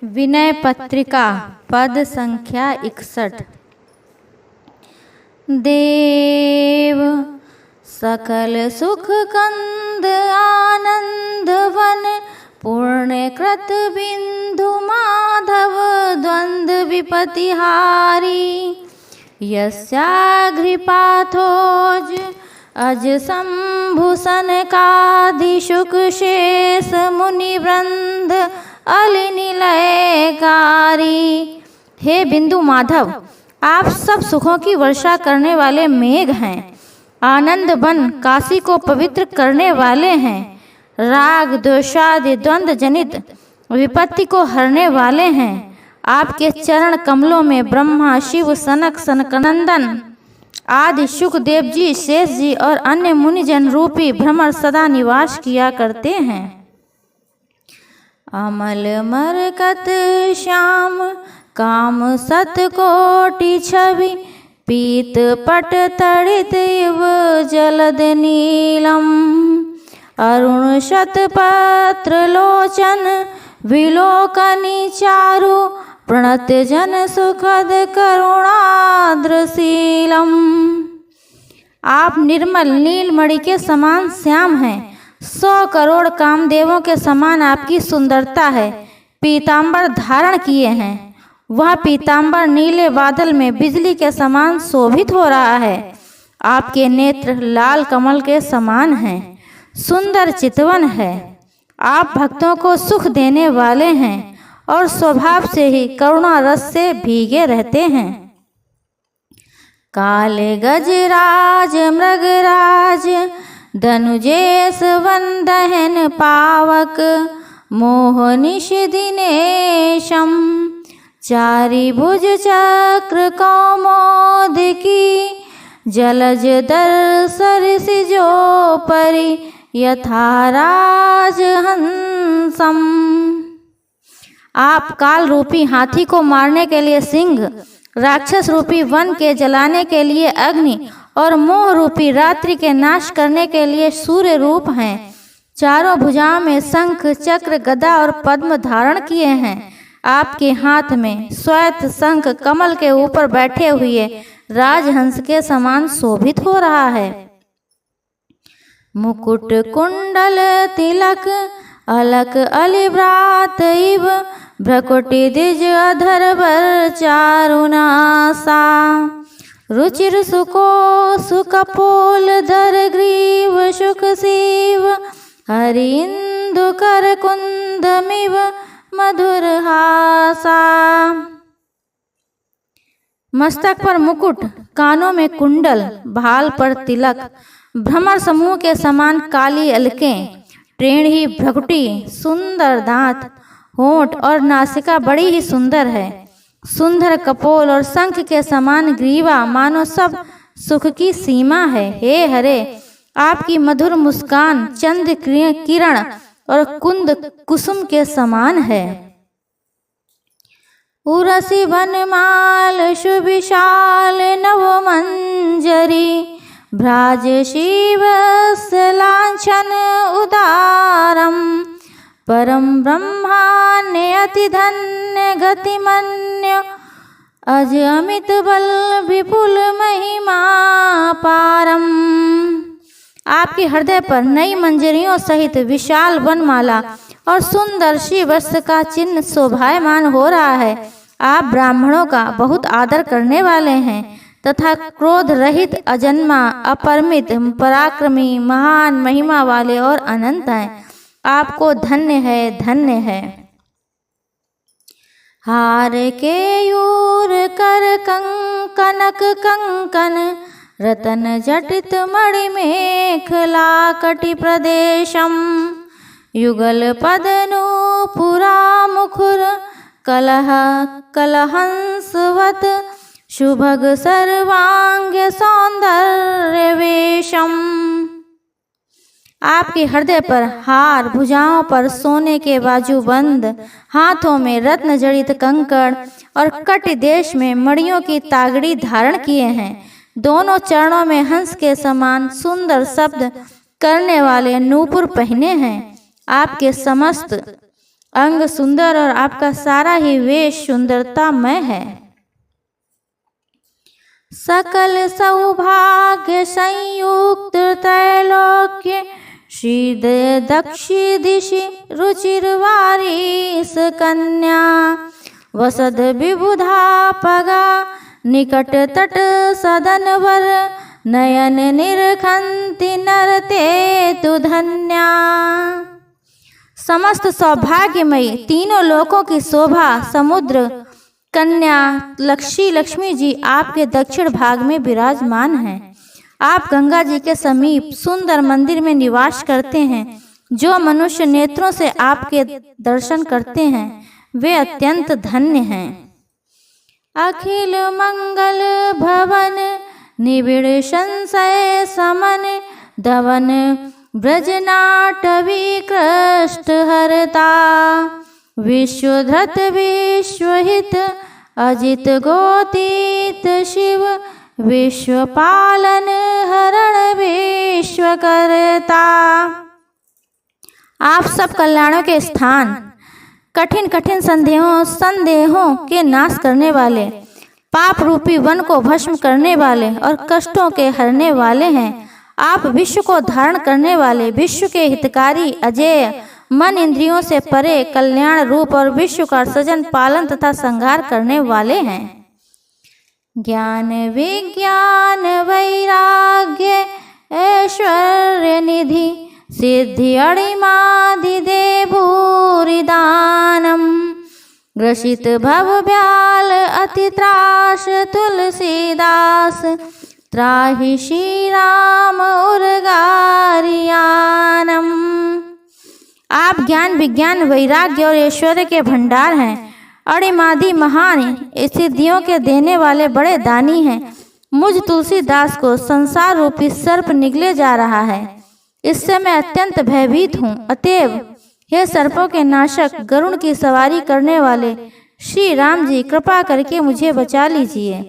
विनय पत्रिका पद संख्या 61। देव सकल सुख कंद आनंद वन पूर्ण कृत बिंदु माधव द्वंद विपतिहारी यस्याघ्रिपाथोज अज शंभु सनकादिशुक शेष मुनि वृंद अलिनिलयकारी। हे बिंदु माधव, आप सब सुखों की वर्षा करने वाले मेघ हैं। आनंद वन काशी को पवित्र करने वाले हैं। राग द्वेषादि द्वंद्व जनित विपत्ति को हरने वाले हैं। आपके चरण कमलों में ब्रह्मा शिव सनक सनकनंदन आदि सुखदेव जी शेष जी और अन्य मुनिजन रूपी भ्रमर सदा निवास किया करते हैं। अमल मरकत श्याम काम सतकोटि छवि पीत पट तड़ित इव जलद नीलम अरुण शतपत्र लोचन विलोकनी चारु प्रणत जन सुखद करुणाद्रशीलम। आप निर्मल नीलमणि के समान श्याम हैं। 100 करोड़ कामदेवों के समान आपकी सुंदरता है। पीतांबर धारण किए हैं। वह पीतांबर नीले बादल में बिजली के समान शोभित हो रहा है। आपके नेत्र लाल कमल के समान हैं। सुंदर चितवन है। आप भक्तों को सुख देने वाले हैं और स्वभाव से ही करुणा रस से भीगे रहते हैं। काले गजराज मृगराज धनुजेश वंदहन पावक मोहनिश दिनेशम चारि भुज चक्र कौमोदकी जलज दर सरसिजो परि यथाराज हंसम। आप काल रूपी हाथी को मारने के लिए सिंह, राक्षस रूपी वन के जलाने के लिए अग्नि और मोह रूपी रात्रि के नाश करने के लिए सूर्य रूप हैं। चारों भुजाओं में शंख चक्र गदा और पद्म धारण किए हैं। आपके हाथ में श्वेत शंख कमल के ऊपर बैठे हुए राजहंस के समान शोभित हो रहा है। मुकुट कुंडल तिलक अलक अलिव्रात इव भ्रकुटि द्विज अधर बर चारुनासा रुचिर सुको सुकपोल धर ग्रीव शुक शिव हरिंदु कर कुंदमिव मधुर हासा। मस्तक पर मुकुट, कानों में कुंडल, भाल पर तिलक, भ्रमर समूह के समान काली अलकें, टेढ़ी भ्रकुटी, सुंदर दांत, होंठ और नासिका बड़ी ही सुंदर है। सुंदर कपोल और शंख के समान ग्रीवा मानो सब सुख की सीमा है। हे हरे, आपकी मधुर मुस्कान चंद्र किरण और कुंद कुसुम के समान है। उरसी वनमाल सुविशाल नव मंजरी भ्राज शिवस लांछन उदारम परम ब्रह्मान्य अति धन्य गतिमन्य अज अमित बल विपुल महिमा पारम। आपके हृदय पर नई मंजरियों सहित विशाल वनमाला और सुंदर शिवस्य का चिन्ह शोभायमान हो रहा है। आप ब्राह्मणों का बहुत आदर करने वाले हैं तथा क्रोध रहित अजन्मा अपरिमित पराक्रमी महान महिमा वाले और अनंत हैं। आपको धन्य है, धन्य है। हार केयूर कर कंकनक कंकन रतन जटित मणि मेखला कटि प्रदेशम युगल पदनूपुरा मुखुर कलह कलहंसवत शुभग सर्वांग सौंदर्य वेशम। आपके हृदय पर हार, भुजाओं पर सोने के बाजूबंद, हाथों में रत्न जड़ित कंकड़ और कटि देश में मणियों की तागड़ी धारण किए हैं। दोनों चरणों में हंस के समान सुंदर शब्द करने वाले नूपुर पहने हैं। आपके समस्त अंग सुंदर और आपका सारा ही वेश सुंदरतामय है। सकल सौभाग्य संयुक्त त्रैलोक्य शीद दक्षि दिशि रुचिरवारीस कन्या वसद विबुधा पगा निकट तट सदनवर नयन निरखंति नरते तु धन्या। समस्त सौभाग्यमयी तीनों लोकों की शोभा समुद्र कन्या लक्ष्मी जी आपके दक्षिण भाग में विराजमान हैं। आप गंगा जी के समीप सुंदर मंदिर में निवास करते हैं। जो मनुष्य नेत्रों से आपके दर्शन करते हैं वे अत्यंत धन्य हैं। अखिल मंगल भवन निबिड़ संशय समन धवन ब्रजनाटवी कृष्ट हरता विश्वधृत विश्वहित अजित गोतीत शिव विश्वपालन हरण विश्वकर्ता। आप सब कल्याणों के स्थान, कठिन कठिन संदेहों के नाश करने वाले, पाप रूपी वन को भस्म करने वाले और कष्टों के हरने वाले हैं। आप विश्व को धारण करने वाले, विश्व के हितकारी, अजेय, मन इंद्रियों से परे, कल्याण रूप और विश्व का सृजन पालन तथा संहार करने वाले हैं। ज्ञान विज्ञान वैराग्य ऐश्वर्य निधि सिद्धि अणिमादि दे भूरि दानम ग्रसित भव ब्याल अति त्रास तुलसीदास त्राहि श्री राम उर्गारियानम। आप ज्ञान विज्ञान वैराग्य और ऐश्वर्य के भंडार हैं। अणिमादि महान सिद्धियों के देने वाले बड़े दानी हैं। मुझ तुलसीदास को संसार रूपी सर्प निगले जा रहा है, इससे मैं अत्यंत भयभीत हूँ। अतएव हे सर्पों के नाशक, गरुड़ की सवारी करने वाले श्री राम जी, कृपा करके मुझे बचा लीजिए।